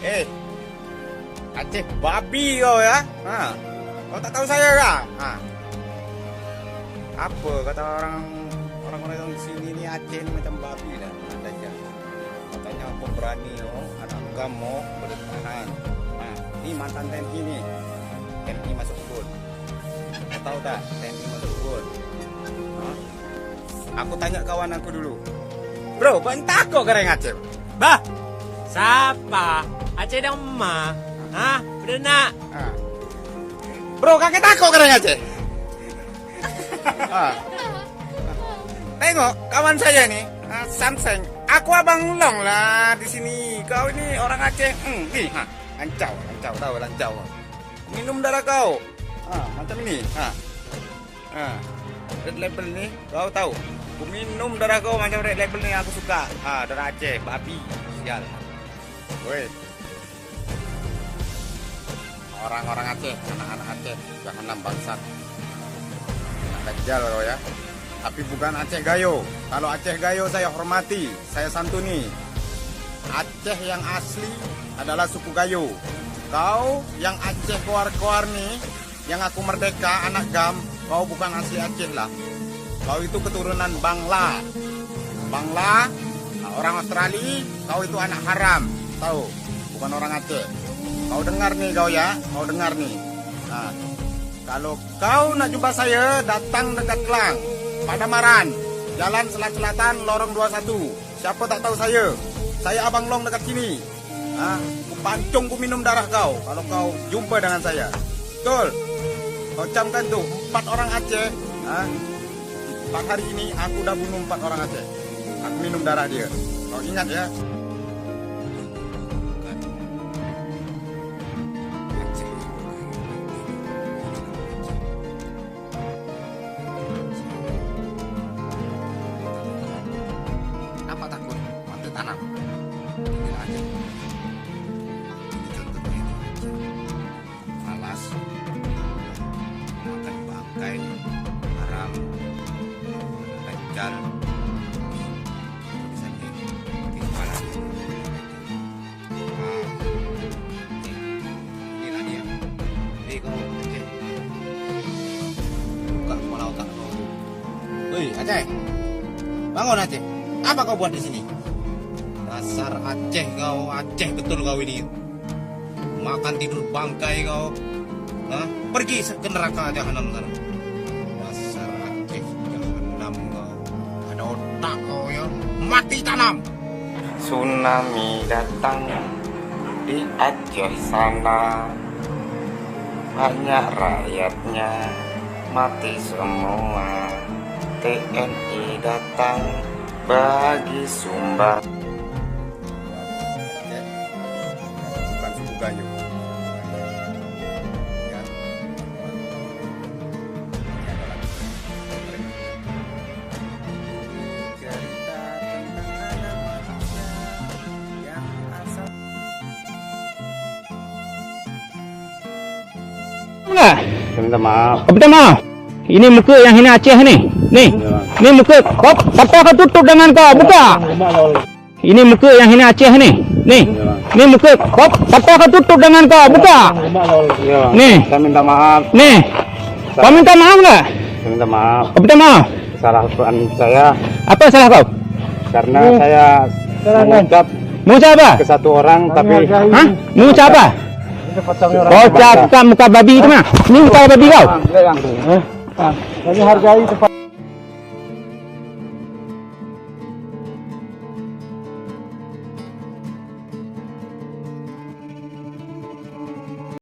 Eh, Aceh babi kau ya? Kau tak tahu saya kah? Apa kata orang-orang yang di sini ni Aceh ni macam babi dah. Katanya pemberani anak kamu bertahan. Ni mantan TNI ni. TNI masuk kebun. Kau tahu tak? TNI masuk kebun. Aku tanya kawan aku dulu. Bro, bentar kau kereng Aceh. Bah, siapa? Aceh dan emak. Bener nak? Bro, kakek takut kereng Aceh. Tengok kawan saya nih, Samseng. Aku abang Long lah di sini. Kau ini orang Aceh. Nih, lancau, tahu lancau. Minum darah kau. Macam ini. Red label nih, kau tahu? Aku minum darah kau macam red label nih, aku suka. Darah Aceh, babi, sial. Woi. Orang-orang Aceh, anak-anak Aceh, jangan bangsat. Dajjal kau ya. Tapi bukan Aceh Gayo. Kalau Aceh Gayo saya hormati, saya santuni. Aceh yang asli adalah suku Gayo. Kau yang Aceh koar-koar nih, yang aku merdeka anak Gam, kau bukan asli Aceh lah. Kau itu keturunan Bangla. Bangla, orang Australia, kau itu anak haram. Tahu? Bukan orang Aceh. Kau dengar nih kau ya, kau dengar nih. Kalau kau nak jumpa saya, datang dekat Klang, Padamaran, Jalan Selat Selatan, Lorong 21. Siapa tak tahu saya? Saya Abang Long dekat sini. Ku pancung, ku minum darah kau kalau kau jumpa dengan saya. Betul? Kau camkan tuh, 4 orang Aceh. 4 hari ini aku udah bunuh 4 orang Aceh. Aku minum darah dia. Kau ingat ya? Kenapa takut? Mati tanam. Ini aja. Ini contohnya ini aja. Malas. Makan bangkai. Haram. Dajjal. Bisa di kepala. Inilah dia. Jadi kau Aceh. Buka kepala otak kau. Woi Aceh. Bangun Aceh. Apa kau buat di sini? Dasar Aceh kau, Aceh betul kau ini. Makan tidur bangkai kau. Pergi ke neraka jahanam sana. Dasar Aceh jahanam kau. Ada otak kau ya. Mati tanam. Tsunami datang di Aceh sana. Banyak rakyatnya mati semua. TNI datang bagi sumbang. Bukan suku Gayo. Ya. Ini adalah cerita tentang anak manusia yang asal. Minta maaf. Minta maaf. Ini muka yang hina Aceh ni. Ni muka. Apa kau tutup dengan kau? Buka. Ini muka yang hina Aceh ni. Ni muka. Apa kau tutup dengan kau? Buka. Ni. Saya minta maaf. Ni. Kau minta maaf enggak? Saya minta maaf. Kau minta maaf. Salah saya Apa salah kau? karena saya mengucap Mengucap apa? ke satu orang tapi Mengucap apa? Kau cakap muka babi itu mana? Ni muka babi kau. kami hargai tempat